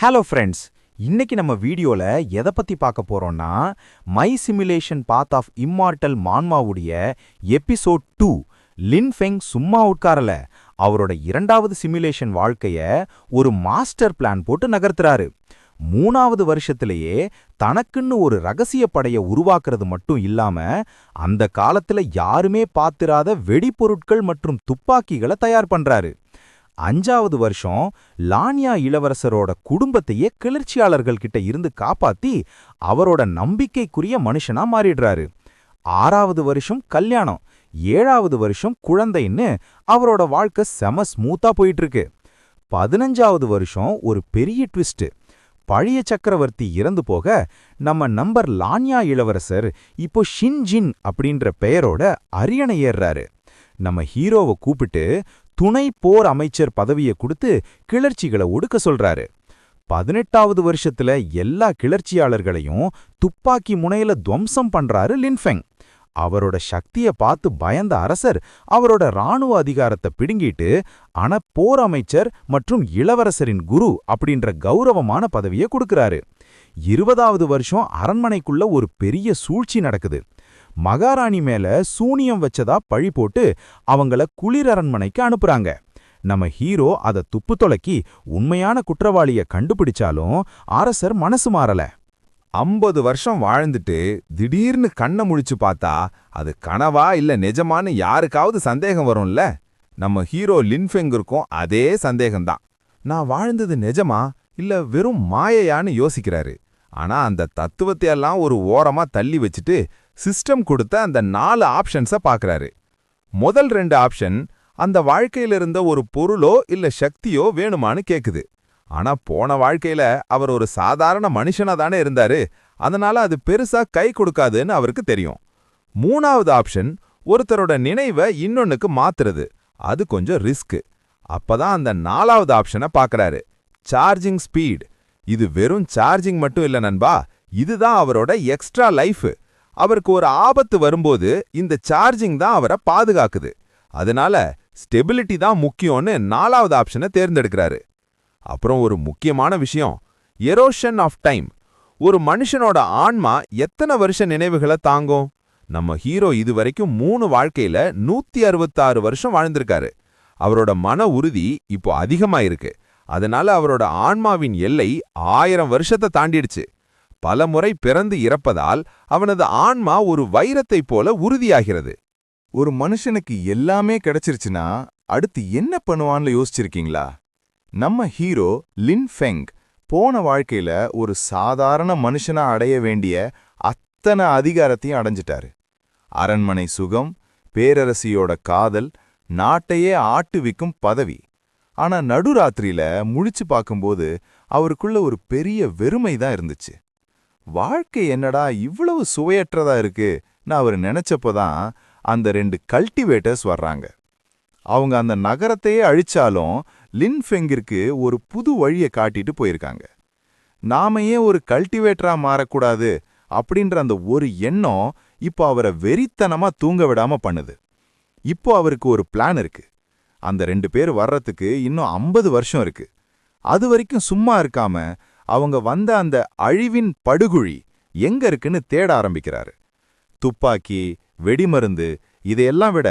Hello friends, இன்னைக்கு நம்ம வீடியோல எதை பத்தி பார்க்க போறோம்னா my simulation path of immortal மான்மாவுடைய எபிசோட் 2 லின் ஃபெங் சும்மா உட்காரல. அவரோட இரண்டாவது சிமுலேஷன் வாழ்க்கைய ஒரு மாஸ்டர் பிளான் போட்டு நகர்த்துறாரு. 3வது வருஷத்திலேயே தனக்குன்னு ஒரு ரகசிய படைய உருவாக்குறது மட்டும் இல்லாம அந்த காலத்துல யாருமே பாத்திராத வெடிபொருட்கள் மற்றும் துப்பாக்கிகளை தயார் பண்றாரு. 5வது வருஷம் லான்யா இளவரசரோட குடும்பத்தையே கிளர்ச்சியாளர்கள் கிட்ட இருந்து காப்பாத்தி அவரோட நம்பிக்கைக்குரிய மனுஷனா மாறிடுறாரு. 6வது வருஷம் கல்யாணம், 7வது வருஷம் குழந்தைன்னு அவரோட வாழ்க்கை செம ஸ்மூத்தா போயிட்டு இருக்கு. 15வது வருஷம் ஒரு பெரிய ட்விஸ்ட். பழைய சக்கரவர்த்தி இறந்து போக நம்ம நம்பர் லான்யா இளவரசர் இப்போ ஷின்ஜின் அப்படின்ற பெயரோட அரியணை ஏறுறாரு. நம்ம ஹீரோவை கூப்பிட்டு துணை போர் அமைச்சர் பதவியை கொடுத்து கிளர்ச்சிகளை ஒடுக்க சொல்றாரு. 18வது வருஷத்துல எல்லா கிளர்ச்சியாளர்களையும் துப்பாக்கி முனையில துவம்சம் பண்றாரு லின் ஃபெங். அவரோட சக்திய பார்த்து பயந்த அரசர் அவரோட ராணுவ அதிகாரத்தை பிடுங்கிட்டு போர் அமைச்சர் மற்றும் இளவரசரின் குரு அப்படின்ற கௌரவமான பதவியை கொடுக்கறாரு. 20வது வருஷம் அரண்மனைக்குள்ள ஒரு பெரிய சூழ்ச்சி நடக்குது. மகாராணி மேல சூனியம் வச்சதா பழி போட்டு அவங்கள குளிர் அரண்மனைக்கு அனுப்புறாங்க. நம்ம ஹீரோ அத துப்பு தொலைக்கி உண்மையான குற்றவாளிய கண்டுபிடிச்சாலும் அரசர் மனசு மாறல. 50 வருஷம் வாழ்ந்துட்டு திடீர்னு கண்ணை முழிச்சு பார்த்தா அது கனவா இல்ல நிஜமான்னு யாருக்காவது சந்தேகம் வரும்ல. நம்ம ஹீரோ லின்ஃபெங்கிற்கும் அதே சந்தேகம்தான். நான் வாழ்ந்தது நிஜமா இல்ல வெறும் மாயையான்னு யோசிக்கிறாரு. ஆனா அந்த தத்துவத்தையெல்லாம் ஒரு ஓரமா தள்ளி வச்சுட்டு சிஸ்டம் கொடுத்த அந்த 4 ஆப்ஷன்ஸை பார்க்கறாரு. முதல் 2 ஆப்ஷன் அந்த வாழ்க்கையில இருந்த ஒரு பொருளோ இல்ல சக்தியோ வேணுமான்னு கேக்குது. ஆனா போன வாழ்க்கையில அவர் ஒரு சாதாரண மனுஷனா தானே இருந்தாரு, அதனால அது பெருசா கை கொடுக்காதுன்னு அவருக்கு தெரியும். 3வது ஆப்ஷன் ஒருத்தரோட நினைவை இன்னொன்னுக்கு மாத்துறது, அது கொஞ்சம் ரிஸ்க். அப்பதான் அந்த 4வது ஆப்ஷனை பார்க்கறாரு, சார்ஜிங் ஸ்பீட். இது வெறும் சார்ஜிங் மட்டும் இல்ல நண்பா, இதுதான் அவரோட எக்ஸ்ட்ரா லைஃப். அவருக்கு ஒரு ஆபத்து வரும்போது இந்த சார்ஜிங் தான் அவரை பாதுகாக்குது. அதனால ஸ்டெபிலிட்டி தான் முக்கியம்னு 4வது ஆப்ஷனை தேர்ந்தெடுக்கிறாரு. அப்புறம் ஒரு முக்கியமான விஷயம், எரோஷன் ஆஃப் டைம். ஒரு மனுஷனோட ஆன்மா எத்தனை வருஷ நினைவுகளை தாங்கும்? நம்ம ஹீரோ இதுவரைக்கும் 3 வாழ்க்கையில 166 வருஷம் வாழ்ந்திருக்காரு. அவரோட மன உறுதி இப்போ அதிகமா இருக்கு. அதனால அவரோட ஆன்மாவின் எல்லை 1000 வருஷத்தை தாண்டிடுச்சு. பல முறை பிறந்து இறப்பதால் அவனது ஆன்மா ஒரு வைரத்தைப் போல உறுதியாகிறது. ஒரு மனுஷனுக்கு எல்லாமே கிடைச்சிருச்சுன்னா அடுத்து என்ன பண்ணுவான்னு யோசிச்சிருக்கீங்களா? நம்ம ஹீரோ லின் ஃபெங் போன வாழ்க்கையில ஒரு சாதாரண மனுஷனா அடைய வேண்டிய அத்தனை அதிகாரத்தையும் அடைஞ்சிட்டாரு. அரண்மனை சுகம், பேரரசியோட காதல், நாட்டையே ஆட்டுவிக்கும் பதவி. ஆனா நடுராத்திரியில முழிச்சு பார்க்கும்போது அவருக்குள்ள ஒரு பெரிய வெறுமை தான் இருந்துச்சு. வாழ்க்கை என்னடா இவ்வளவு சுவையற்றதா இருக்குன்னு அவர் நினைச்சப்போதான் அந்த 2 கல்டிவேட்டர்ஸ் வர்றாங்க. அவங்க அந்த நகரத்தையே அழிச்சாலும் லின் ஃபெங்கிற்கு ஒரு புது வழியை காட்டிட்டு போயிருக்காங்க. நாம ஏன் ஒரு கல்டிவேட்டரா மாறக்கூடாது அப்படின்ற அந்த ஒரு எண்ணம் இப்போ அவரை வெறித்தனமா தூங்க விடாம பண்ணுது. இப்போ அவருக்கு ஒரு பிளான் இருக்கு. அந்த 2 பேர் வர்றதுக்கு இன்னும் 50 வருஷம் இருக்கு. அது வரைக்கும் சும்மா இருக்காம அவங்க வந்த அந்த அழிவின் படுகுழி எங்க இருக்குன்னு தேட ஆரம்பிக்கிறாரு. துப்பாக்கி, வெடிமருந்து இதையெல்லாம் விட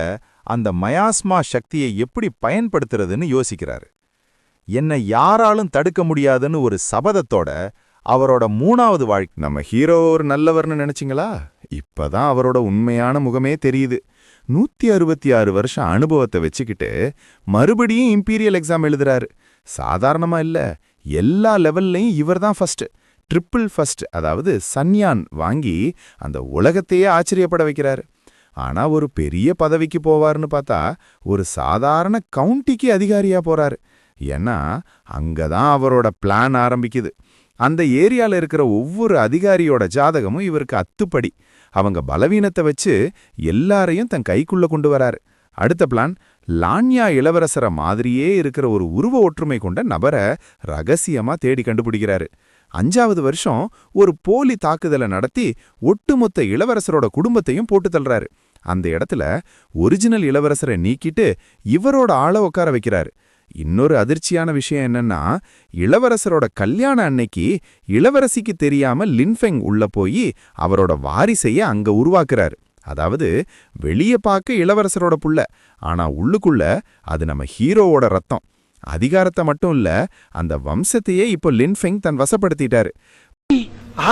அந்த மயாஸ்மா சக்தியை எப்படி பயன்படுத்துறதுன்னு யோசிக்கிறாரு. என்னை யாராலும் தடுக்க முடியாதுன்னு ஒரு சபதத்தோட அவரோட 3வது வாழ்க்கை. நம்ம ஹீரோ ஒரு நல்லவர்னு நினைச்சிங்களா? இப்பதான் அவரோட உண்மையான முகமே தெரியுது. 166 வருஷம் அனுபவத்தை வச்சுக்கிட்டு மறுபடியும் இம்பீரியல் எக்ஸாம் எழுதுறாரு. சாதாரணமா இல்ல, எல்லா லெவல்லையும் இவர்தான் ஃபர்ஸ்ட், ட்ரிபிள் ஃபர்ஸ்ட், அதாவது சன்யான் வாங்கி அந்த உலகத்தையே ஆச்சரியப்பட வைக்கிறாரு. ஆனா ஒரு பெரிய பதவிக்கு போவார்னு பார்த்தா ஒரு சாதாரண கவுண்டிக்கு அதிகாரியா போறாரு. ஏன்னா அங்கதான் அவரோட பிளான் ஆரம்பிக்குது. அந்த ஏரியால இருக்கிற ஒவ்வொரு அதிகாரியோட ஜாதகமும் இவருக்கு அத்துப்படி. அவங்க பலவீனத்தை வச்சு எல்லாரையும் தன் கைக்குள்ள கொண்டு வராரு. அடுத்த பிளான், லான்யா இளவரசர மாதிரியே இருக்கிற ஒரு உருவ ஒற்றுமை கொண்ட நபரை ரகசியமா தேடி கண்டுபிடிக்கிறாரு. 5வது வருஷம் ஒரு போலி தாக்குதலை நடத்தி ஒட்டுமொத்த இளவரசரோட குடும்பத்தையும் போட்டு தள்ளுறாரு. அந்த இடத்துல ஒரிஜினல் இளவரசரை நீக்கிட்டு இவரோட ஆள உட்கார வைக்கிறாரு. இன்னொரு அதிர்ச்சியான விஷயம் என்னன்னா, இளவரசரோட கல்யாண அன்னைக்கு இளவரசிக்கு தெரியாம லின்ஃபெங் உள்ள போய் அவரோட வாரிசைய அங்க உருவாக்குறாரு. அதாவது வெளிய பார்க்க இளவரசரோட புள்ள, ஆனா உள்ளுக்குள்ள அது நம்ம ஹீரோவோட ரத்தம். அதிகாரத்தை மட்டும் இல்ல, அந்த வம்சத்தையே இப்போ லின்ஃபெங் தன் வசப்படுத்திட்டாரு.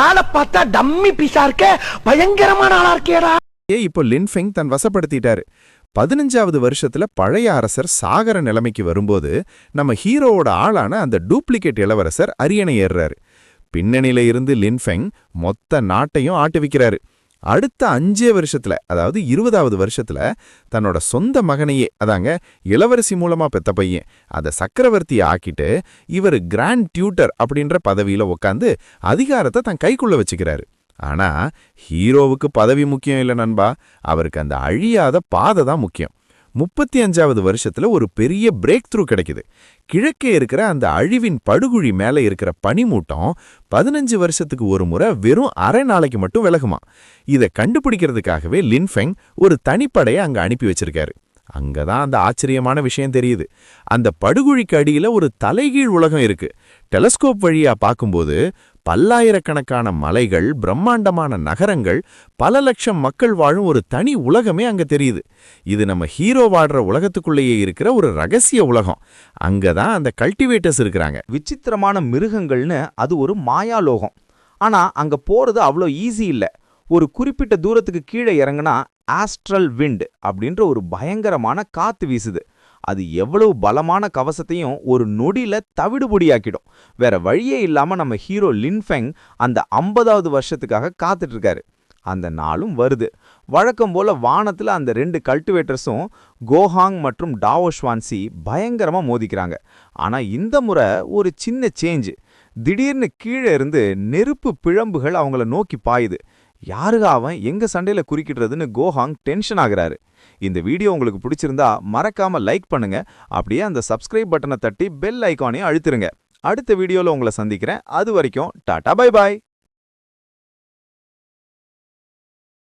ஆளை பார்த்தா டம்மி பீஸா இருக்க, பயங்கரமான ஆளா இருக்கேடா. இப்போ லின்ஃபெங் தன் வசப்படுத்திட்டாரு. 15வது வருஷத்துல பழைய அரசர் சாகர நிலைமைக்கு வரும்போது நம்ம ஹீரோவோட ஆளான அந்த டூப்ளிகேட் இளவரசர் அரியணை ஏறுறாரு. பின்னணியில இருந்து லின்ஃபெங் மொத்த நாட்டையும் ஆட்டுவிக்கிறாரு. அடுத்த 5 வருஷத்துல, அதாவது 20வது வருஷத்துல தன்னோட சொந்த மகனையே, அதாங்க இளவரசி மூலமா பெத்த பையன், அதை சக்கரவர்த்தியை ஆக்கிட்டு இவர் கிராண்ட் டியூட்டர் அப்படின்ற பதவியில உட்காந்து அதிகாரத்தை தன் கைக்குள்ள வச்சுக்கிறாரு. ஆனா ஹீரோவுக்கு பதவி முக்கியம் இல்ல நண்பா, அவருக்கு அந்த அழியாத பாதை தான் முக்கியம். 35வது வருஷத்துல ஒரு பெரிய பிரேக் த்ரூ கிடைக்குது. கிழக்கே இருக்கிற அந்த அழிவின் படுகுழி மேல இருக்கிற பனிமூட்டம் 15 வருஷத்துக்கு ஒரு முறை வெறும் அரை நாளைக்கு மட்டும் விலகுமா. இதை கண்டுபிடிக்கிறதுக்காகவே லின்ஃபெங் ஒரு தனிப்படையை அங்க அனுப்பி வச்சிருக்காரு. அங்கதான் அந்த ஆச்சரியமான விஷயம் தெரியுது. அந்த படுகுழிக்கு அடியில ஒரு தலைகீழ் உலகம் இருக்கு. டெலஸ்கோப் வழியா பார்க்கும்போது பல்லாயிரக்கணக்கான மலைகள், பிரம்மாண்டமான நகரங்கள், பல லட்சம் மக்கள் வாழும் ஒரு தனி உலகமே அங்க தெரியுது. இது நம்ம ஹீரோ வாடுற உலகத்துக்குள்ளேயே இருக்கிற ஒரு ரகசிய உலகம். அங்கதான் அந்த கல்டிவேட்டர்ஸ் இருக்கிறாங்க. விசித்திரமான மிருகங்கள்னு அது ஒரு மாயாலோகம். ஆனா அங்க போறது அவ்வளோ ஈஸி இல்ல. ஒரு குறிப்பிட்ட தூரத்துக்கு கீழே இறங்குனா ஆஸ்ட்ரல் விண்ட் அப்படின்ற ஒரு பயங்கரமான காத்து வீசுது. அது எவ்வளவு பலமான கவசத்தையும் ஒரு நொடியில தவிடுபொடியாக்கிடும். வேற வழியே இல்லாம நம்ம ஹீரோ லின்ஃபெங் அந்த 50வது வருஷத்துக்காக காத்துட்டு இருக்காரு. அந்த நாளும் வருது. வழக்கம் போல வானத்துல அந்த 2 கல்டிவேட்டர்ஸும் கோஹாங் மற்றும் டாவோஷ்வான்சி பயங்கரமா மோதிக்கிறாங்க. ஆனா இந்த முறை ஒரு சின்ன சேஞ்ச். திடீர்னு கீழே இருந்து நெருப்பு பிழம்புகள் அவங்கள நோக்கி பாயுது. யாருக அவன், எங்க சண்டையில குறுக்கிடுறதுன்னு கோஹாங் டென்ஷன் ஆகுறாரு. இந்த வீடியோ உங்களுக்கு பிடிச்சிருந்தா மறக்காம லைக் பண்ணுங்க. அப்படியே அந்த சப்ஸ்கிரைப் பட்டனை தட்டி பெல் ஐகானையும் அழுத்திருங்க. அடுத்த வீடியோல உங்களை சந்திக்கிறேன். அது வரைக்கும் டாடா பை பாய்.